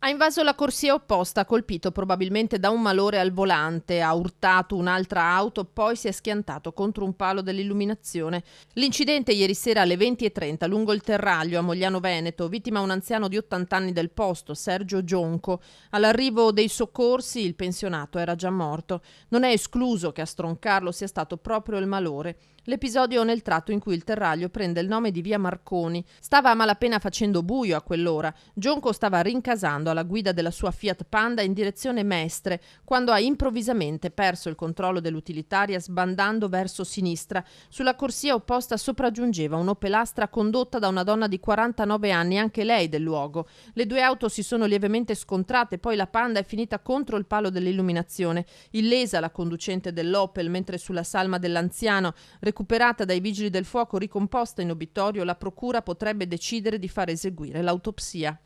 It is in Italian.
Ha invaso la corsia opposta, colpito probabilmente da un malore al volante, ha urtato un'altra auto, poi si è schiantato contro un palo dell'illuminazione. L'incidente ieri sera alle 20:30 lungo il Terraglio a Mogliano Veneto, vittima un anziano di 80 anni del posto, Sergio Gionco. All'arrivo dei soccorsi il pensionato era già morto. Non è escluso che a stroncarlo sia stato proprio il malore. L'episodio nel tratto in cui il Terraglio prende il nome di via Marconi. Stava a malapena facendo buio a quell'ora. Gionco stava rincasando alla guida della sua Fiat Panda in direzione Mestre, quando ha improvvisamente perso il controllo dell'utilitaria sbandando verso sinistra. Sulla corsia opposta sopraggiungeva un'Opel Astra condotta da una donna di 49 anni, anche lei del luogo. Le due auto si sono lievemente scontrate, poi la Panda è finita contro il palo dell'illuminazione. Illesa la conducente dell'Opel, mentre sulla salma dell'anziano, recuperata dai vigili del fuoco, ricomposta in obitorio, la procura potrebbe decidere di far eseguire l'autopsia.